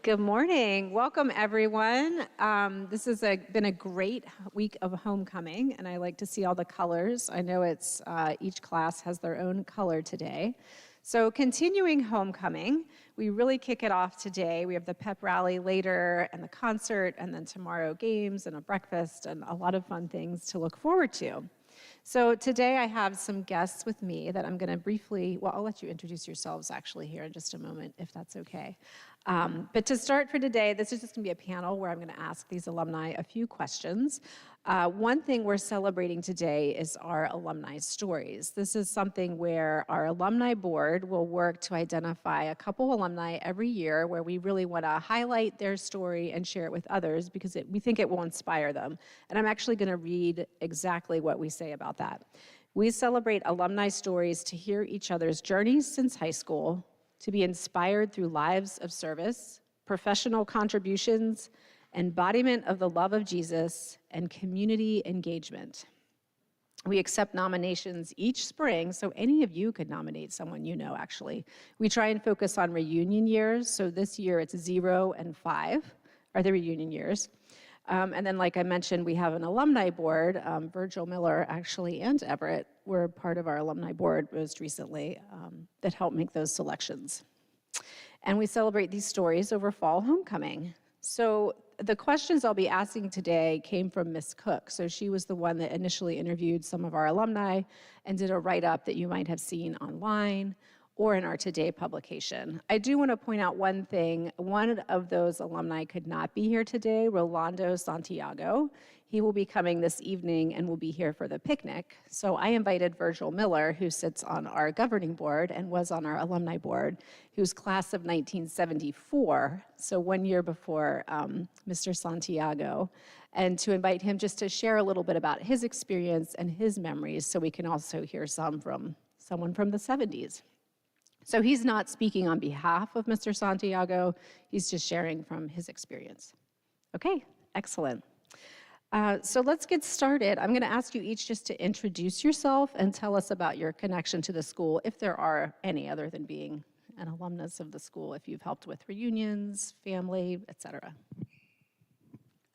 Good morning. Welcome, everyone. This has been a great week of homecoming, and I like to see all the colors. I know it's each class has their own color today. So continuing homecoming, we really kick it off today. We have the pep rally later and the concert, and then tomorrow games and a breakfast and a lot of fun things to look forward to. So today I have some guests with me that I'm going to briefly, well, I'll let you introduce yourselves actually here in just a moment, if that's okay. But to start for today, this is just going to be a panel where I'm going to ask these alumni a few questions. One thing we're celebrating today is our alumni stories. This is something where our alumni board will work to identify a couple alumni every year where we really want to highlight their story and share it with others because we think it will inspire them. And I'm actually going to read exactly what we say about that. We celebrate alumni stories to hear each other's journeys since high school, to be inspired through lives of service, professional contributions, embodiment of the love of Jesus, and community engagement. We accept nominations each spring, so any of you could nominate someone you know, actually. We try and focus on reunion years, so this year it's 0 and 5 are the reunion years. And then, like I mentioned, we have an alumni board. Virgil Miller, actually, and Everett were part of our alumni board most recently that helped make those selections. And we celebrate these stories over fall homecoming. So the questions I'll be asking today came from Miss Cook. So she was the one that initially interviewed some of our alumni and did a write-up that you might have seen online or in our Today publication. I do want to point out one thing. One of those alumni could not be here today, Rolando Santiago. He will be coming this evening and will be here for the picnic. So I invited Virgil Miller, who sits on our governing board and was on our alumni board, who's class of 1974, so 1 year before Mr. Santiago, and to invite him just to share a little bit about his experience and his memories, so we can also hear some from someone from the 70s. So he's not speaking on behalf of Mr. Santiago, he's just sharing from his experience. Okay, excellent. So let's get started. I'm gonna ask you each just to introduce yourself and tell us about your connection to the school, if there are any other than being an alumnus of the school, if you've helped with reunions, family, et cetera.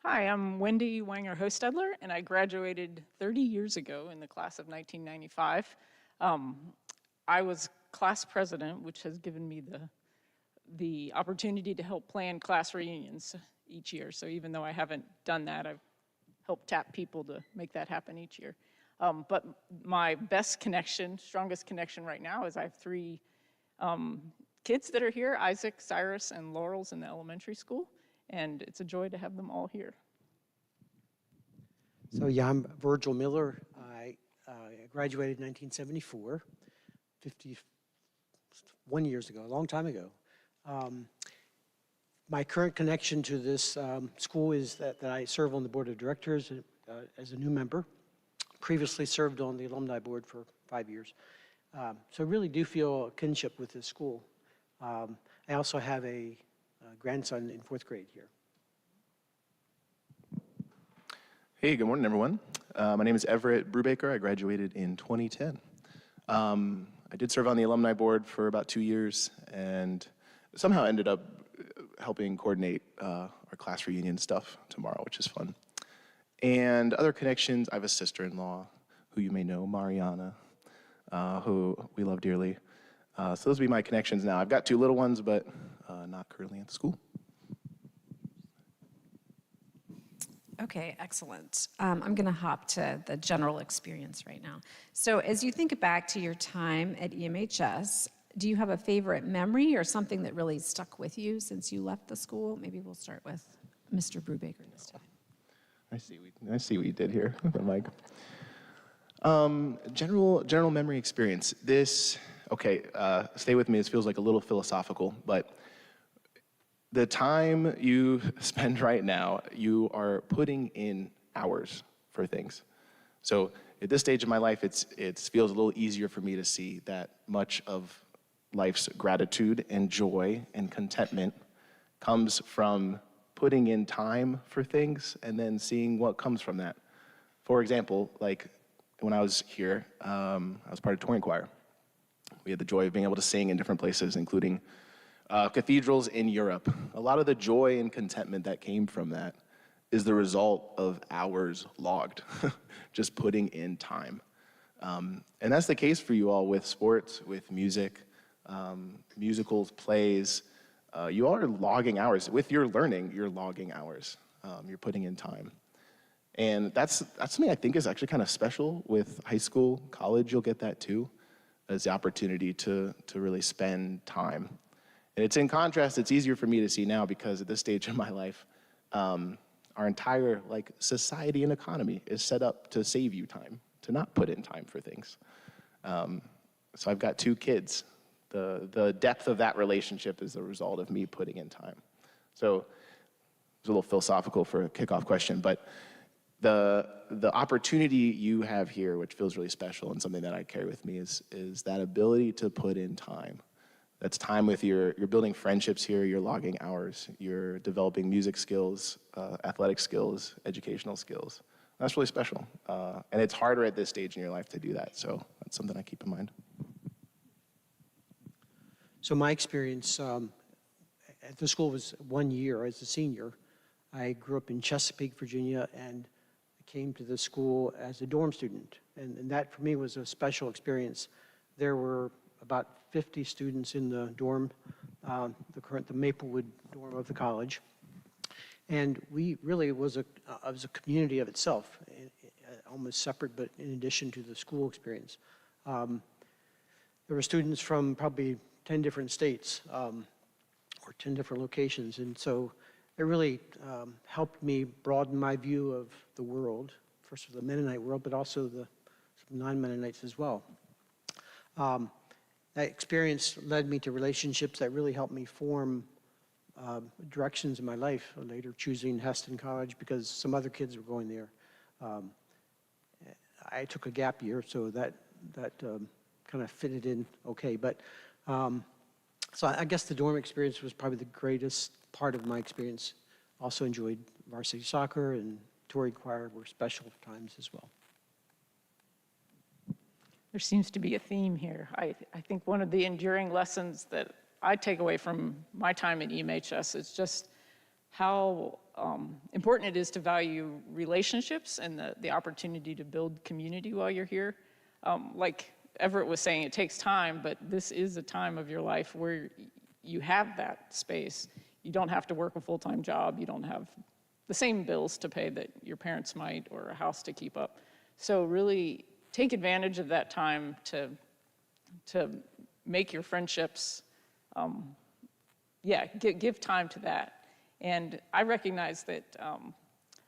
Hi, I'm Wendy Wanger-Hostedler, and I graduated 30 years ago in the class of 1995. I was class president, which has given me the opportunity to help plan class reunions each year. So even though I haven't done that, I've helped tap people to make that happen each year. But my best connection, strongest connection right now is I have three kids that are here, Isaac, Cyrus, and Laurel's in the elementary school, and it's a joy to have them all here. So yeah, I'm Virgil Miller. I graduated in 1974, 51 years ago, a long time ago. My current connection to this school is that I serve on the board of directors as a new member. Previously served on the alumni board for 5 years. So I really do feel a kinship with this school. I also have a grandson in 4th grade here. Hey, good morning, everyone. My name is Everett Brubaker. I graduated in 2010. I did serve on the alumni board for about 2 years and somehow ended up helping coordinate our class reunion stuff tomorrow, which is fun. And other connections, I have a sister-in-law who you may know, Mariana, who we love dearly. So those would be my connections now. I've got 2 little ones, but not currently at school. Okay, excellent. I'm gonna hop to the general experience right now. So as you think back to your time at EMHS, do you have a favorite memory or something that really stuck with you since you left the school? Maybe we'll start with Mr. Brubaker this time. I see what you did here with the mic. General memory experience. Stay with me, this feels like a little philosophical, but the time you spend right now, you are putting in hours for things. So at this stage of my life, it feels a little easier for me to see that much of life's gratitude and joy and contentment comes from putting in time for things and then seeing what comes from that. For example, like when I was here, I was part of touring choir. We had the joy of being able to sing in different places, including cathedrals in Europe. A lot of the joy and contentment that came from that is the result of hours logged, just putting in time. And that's the case for you all with sports, with music, musicals, plays. You all are logging hours. With your learning, you're logging hours. You're putting in time. And that's something I think is actually kind of special with high school, college. You'll get that too, as the opportunity to really spend time. And it's in contrast, it's easier for me to see now because at this stage in my life, our entire society and economy is set up to save you time, to not put in time for things. So I've got 2 kids. The depth of that relationship is the result of me putting in time. So it's a little philosophical for a kickoff question, but the opportunity you have here, which feels really special and something that I carry with me, is that ability to put in time. That's time with you're building friendships here, you're logging hours, you're developing music skills, athletic skills, educational skills. That's really special. And it's harder at this stage in your life to do that, so that's something I keep in mind. So my experience at the school was 1 year as a senior. I grew up in Chesapeake, Virginia, and came to the school as a dorm student. And that for me was a special experience. There were about 50 students in the dorm, the Maplewood dorm of the college. And we really was a community of itself, almost separate, but in addition to the school experience. there were students from probably 10 different states or 10 different locations. And so it really helped me broaden my view of the world, first of the Mennonite world, but also the non-Mennonites as well. That experience led me to relationships that really helped me form directions in my life, later choosing Heston College because some other kids were going there. I took a gap year, so that kind of fitted in okay. But so I guess the dorm experience was probably the greatest part of my experience. Also enjoyed varsity soccer, and Tory choir were special times as well. There seems to be a theme here. I think one of the enduring lessons that I take away from my time at EMHS is just how important it is to value relationships and the opportunity to build community while you're here. Like Everett was saying, it takes time, but this is a time of your life where you have that space. You don't have to work a full-time job. You don't have the same bills to pay that your parents might, or a house to keep up. So really take advantage of that time to make your friendships, give time to that. And I recognize that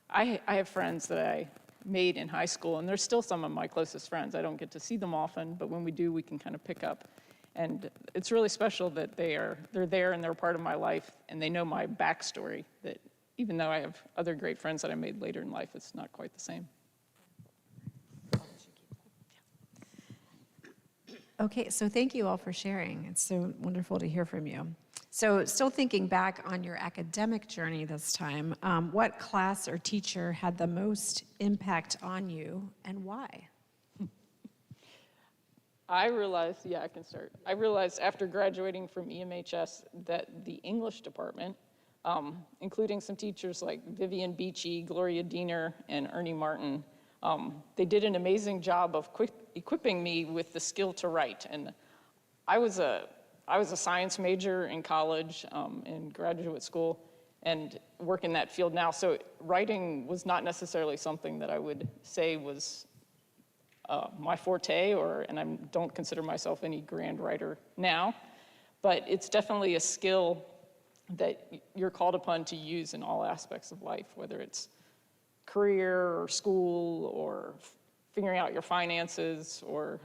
I have friends that I made in high school, and they're still some of my closest friends. I don't get to see them often, but when we do, we can kind of pick up. And it's really special that they're there and they're part of my life, and they know my backstory, that even though I have other great friends that I made later in life, it's not quite the same. Okay, so thank you all for sharing. It's so wonderful to hear from you. So still thinking back on your academic journey this time, what class or teacher had the most impact on you and why? I realized after graduating from EMHS that the English department, including some teachers like Vivian Beachy, Gloria Diener, and Ernie Martin, they did an amazing job of equipping me with the skill to write. And I was a science major in college, in graduate school, and work in that field now. So writing was not necessarily something that I would say was my forte, and I don't consider myself any grand writer now. But it's definitely a skill that you're called upon to use in all aspects of life, whether it's career or school or figuring out your finances or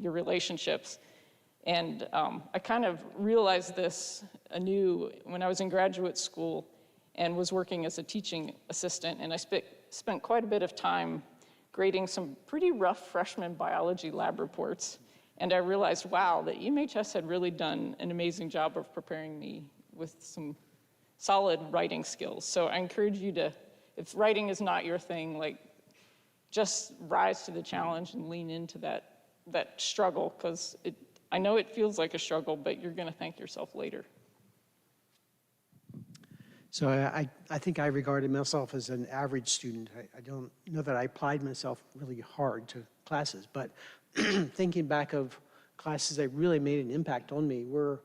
your relationships. And I kind of realized this anew when I was in graduate school and was working as a teaching assistant, and I spent quite a bit of time grading some pretty rough freshman biology lab reports. And I realized, wow, that EMHS had really done an amazing job of preparing me with some solid writing skills. So I encourage you to, if writing is not your thing, just rise to the challenge and lean into that struggle, because I know it feels like a struggle, but you're gonna thank yourself later. So I think I regarded myself as an average student. I don't know that I applied myself really hard to classes, but thinking back of classes that really made an impact on me were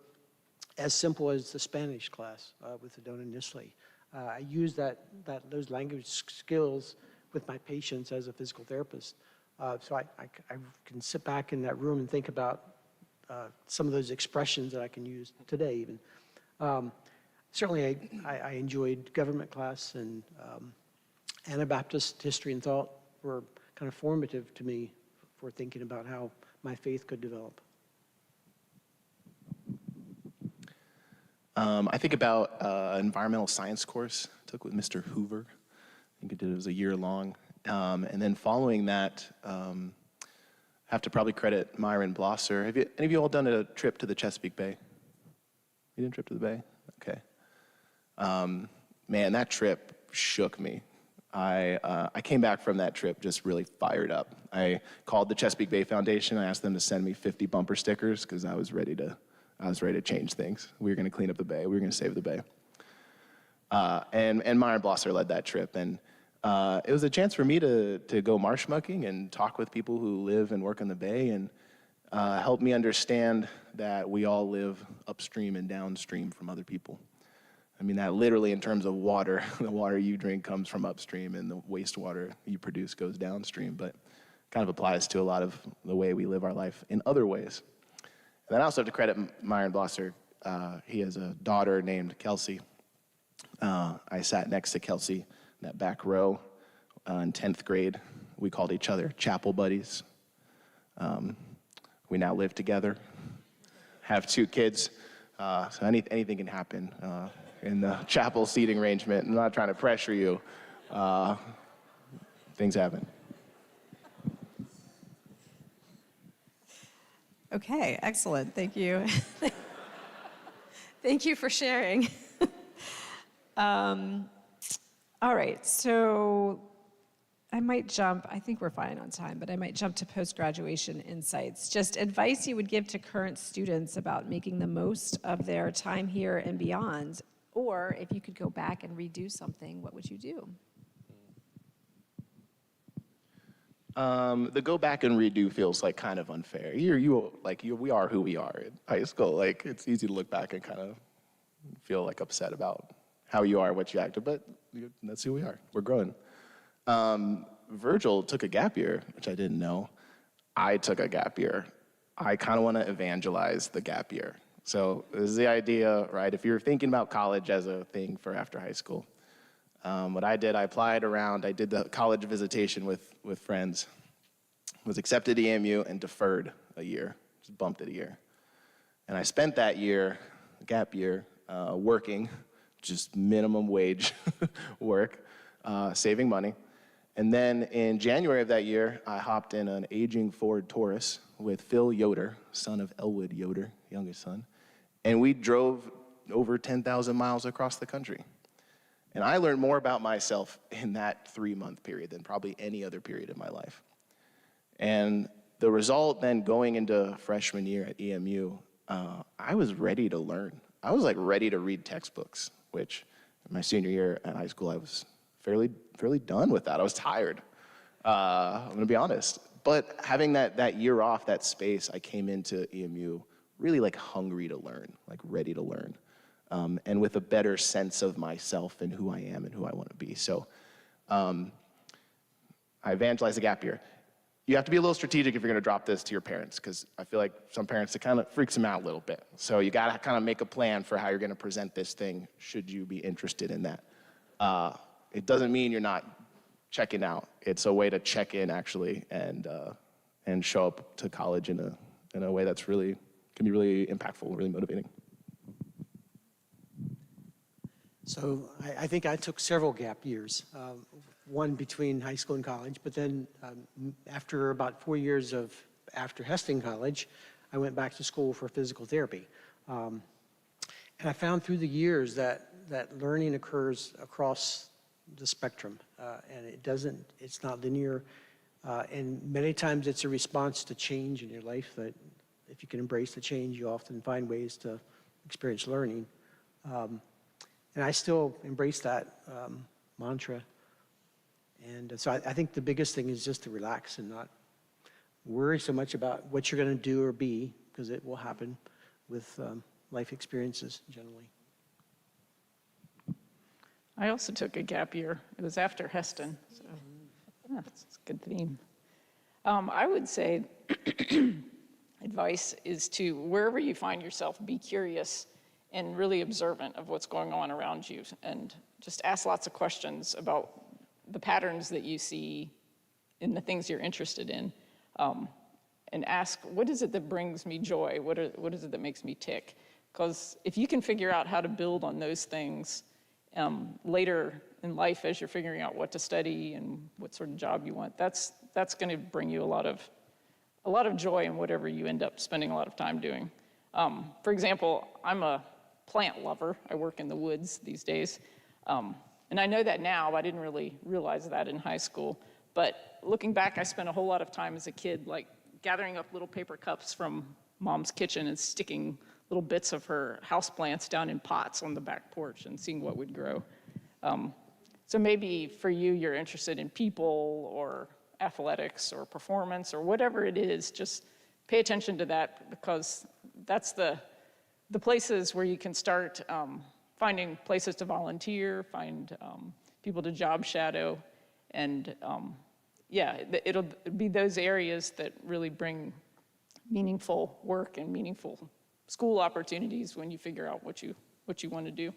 as simple as the Spanish class with Adona Nisley. I used those language skills with my patients as a physical therapist. So I can sit back in that room and think about some of those expressions that I can use today even. Certainly I enjoyed government class, and Anabaptist history and thought were kind of formative to me for thinking about how my faith could develop. I think about an environmental science course I took with Mr. Hoover. I think it was a year long. And then following that, have to probably credit Myron Blosser. Have any of you all done a trip to the Chesapeake Bay? You did a trip to the Bay? Okay. Man, that trip shook me. I came back from that trip just really fired up. I called the Chesapeake Bay Foundation. I asked them to send me 50 bumper stickers because I was ready to change things. We were going to clean up the Bay. We were going to save the Bay. And Myron Blosser led that trip. And it was a chance for me to go marsh mucking and talk with people who live and work on the Bay, and help me understand that we all live upstream and downstream from other people. I mean, that literally in terms of water, the water you drink comes from upstream and the wastewater you produce goes downstream, but kind of applies to a lot of the way we live our life in other ways. then I also have to credit Myron Blosser. He has a daughter named Kelsey. I sat next to Kelsey in that back row in 10th grade. We called each other chapel buddies. We now live together, have 2 kids, so anything can happen in the chapel seating arrangement. I'm not trying to pressure you. Things happen. Okay, excellent. Thank you. Thank you for sharing. All right, so I might jump, I think we're fine on time, but I might jump to post-graduation insights. Just advice you would give to current students about making the most of their time here and beyond, or if you could go back and redo something, what would you do? The go back and redo feels like kind of unfair. We are who we are in high school. Like, it's easy to look back and kind of feel like upset about how you are, what you acted, but that's who we are. We're growing. Virgil took a gap year, which I didn't know. I took a gap year. I kind of want to evangelize the gap year. So this is the idea, right? If you're thinking about college as a thing for after high school, what I did, I applied around, I did the college visitation with friends, was accepted to EMU and deferred a year, just bumped it a year. And I spent that year, gap year, working, just minimum wage work, saving money. And then in January of that year, I hopped in an aging Ford Taurus with Phil Yoder, son of Elwood Yoder, youngest son, and we drove over 10,000 miles across the country. And I learned more about myself in that 3-month period than probably any other period in my life. And the result then going into freshman year at EMU, I was ready to learn. I was like ready to read textbooks, which in my senior year at high school, I was fairly done with that. I was tired, I'm gonna be honest. But having that year off, that space, I came into EMU really like hungry to learn, like ready to learn. And with a better sense of myself and who I am and who I want to be. So I evangelized the gap year. You have to be a little strategic if you're going to drop this to your parents, because I feel like some parents, it kind of freaks them out a little bit. So you got to kind of make a plan for how you're going to present this thing, should you be interested in that. It doesn't mean you're not checking out. It's a way to check in, actually, and show up to college in a way that's can be really impactful, really motivating. So I think I took several gap years, one between high school and college, but then after about 4 years after Heston College, I went back to school for physical therapy. And I found through the years that learning occurs across the spectrum, and it's not linear, and many times it's a response to change in your life that if you can embrace the change, you often find ways to experience learning. And I still embrace that mantra. And so I think the biggest thing is just to relax and not worry so much about what you're going to do or be, because it will happen with life experiences generally. I also took a gap year. It was after Heston, so it's a good theme. I would say advice is to, wherever you find yourself, be curious and really observant of what's going on around you, and just ask lots of questions about the patterns that you see in the things you're interested in, and ask, what is it that brings me joy? What is it that makes me tick? Because if you can figure out how to build on those things later in life as you're figuring out what to study and what sort of job you want, that's going to bring you a lot of joy in whatever you end up spending a lot of time doing. For example, I'm a plant lover. I work in the woods these days. And I know that now. I didn't really realize that in high school. But looking back, I spent a whole lot of time as a kid, like gathering up little paper cups from Mom's kitchen and sticking little bits of her houseplants down in pots on the back porch and seeing what would grow. So maybe for you, you're interested in people or athletics or performance or whatever it is, just pay attention to that, because that's the places where you can start finding places to volunteer, find people to job shadow, and it'll be those areas that really bring meaningful work and meaningful school opportunities when you figure out what you want to do.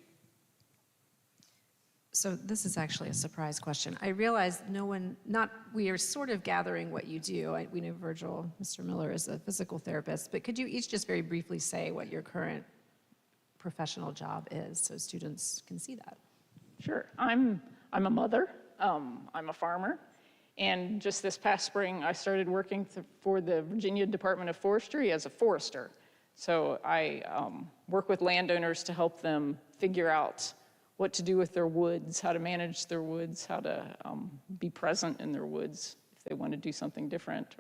So this is actually a surprise question. I realize we are sort of gathering what you do. We know Virgil, Mr. Miller, is a physical therapist, but could you each just very briefly say what your current professional job is so students can see that? Sure. I'm a mother. I'm a farmer. And just this past spring, I started working for the Virginia Department of Forestry as a forester. So I work with landowners to help them figure out what to do with their woods, how to manage their woods, how to be present in their woods if they want to do something different.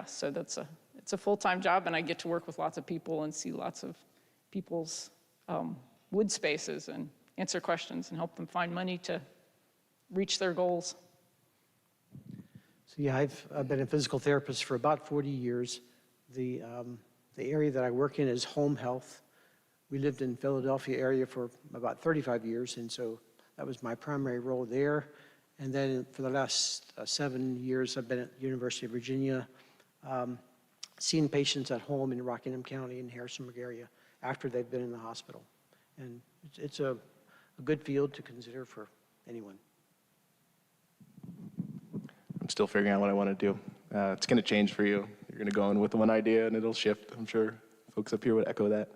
So it's a full-time job, and I get to work with lots of people and see lots of people's wood spaces and answer questions and help them find money to reach their goals. So yeah, I've been a physical therapist for about 40 years. The area that I work in is home health. We lived in Philadelphia area for about 35 years, and so that was my primary role there. And then for the last 7 years, I've been at the University of Virginia, seeing patients at home in Rockingham County and Harrisonburg area after they've been in the hospital. And it's a good field to consider for anyone. I'm still figuring out what I want to do. It's going to change for you. You're going to go in with one idea and it'll shift. I'm sure folks up here would echo that.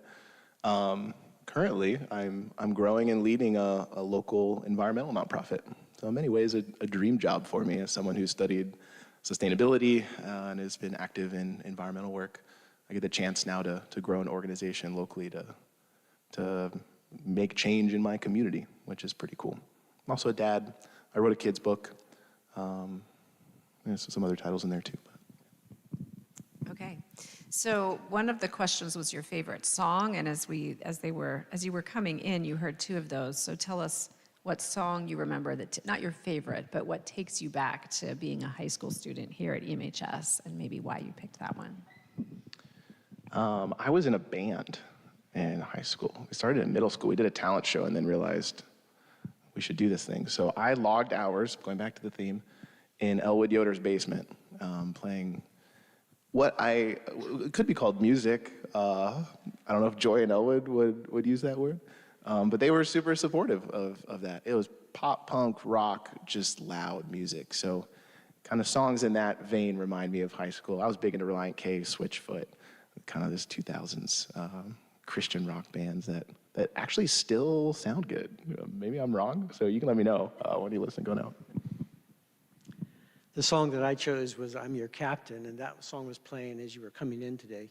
Currently, I'm growing and leading a local environmental nonprofit. So in many ways, a dream job for me as someone who's studied sustainability and has been active in environmental work. I get the chance now to grow an organization locally to make change in my community, which is pretty cool. I'm also a dad. I wrote a kid's book. There's some other titles in there too. Okay. So one of the questions was your favorite song, and as you were coming in, you heard two of those. So tell us what song you remember not your favorite, but what takes you back to being a high school student here at EMHS, and maybe why you picked that one. I was in a band in high school. We started in middle school. We did a talent show and then realized we should do this thing. So I logged hours, going back to the theme, in Elwood Yoder's basement, playing what could be called music. I don't know if Joy and Elwood would use that word, but they were super supportive of that. It was pop, punk, rock, just loud music. So kind of songs in that vein remind me of high school. I was big into Reliant K, Switchfoot, kind of this 2000s Christian rock bands that actually still sound good. Maybe I'm wrong, so you can let me know when you listen going out. The song that I chose was I'm Your Captain, and that song was playing as you were coming in today.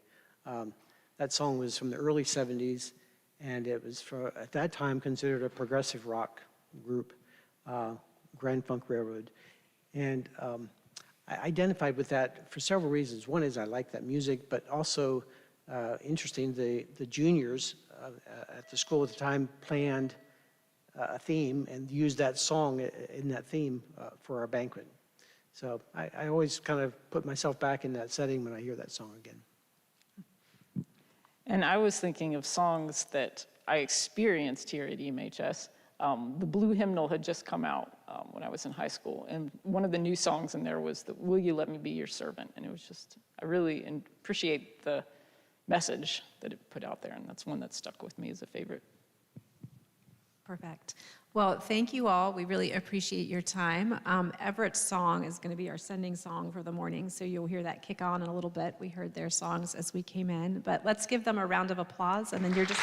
That song was from the early 70s, and it was, at that time, considered a progressive rock group, Grand Funk Railroad. And I identified with that for several reasons. One is I like that music, but also, interesting, the juniors at the school at the time planned a theme and used that song in that theme for our banquet. So I always kind of put myself back in that setting when I hear that song again. And I was thinking of songs that I experienced here at EMHS. The Blue Hymnal had just come out when I was in high school, and one of the new songs in there was the Will You Let Me Be Your Servant? And it was just, I really appreciate the message that it put out there, and that's one that stuck with me as a favorite. Perfect. Well, thank you all. We really appreciate your time. Everett's song is going to be our sending song for the morning, so you'll hear that kick on in a little bit. We heard their songs as we came in, but let's give them a round of applause, and then you're just...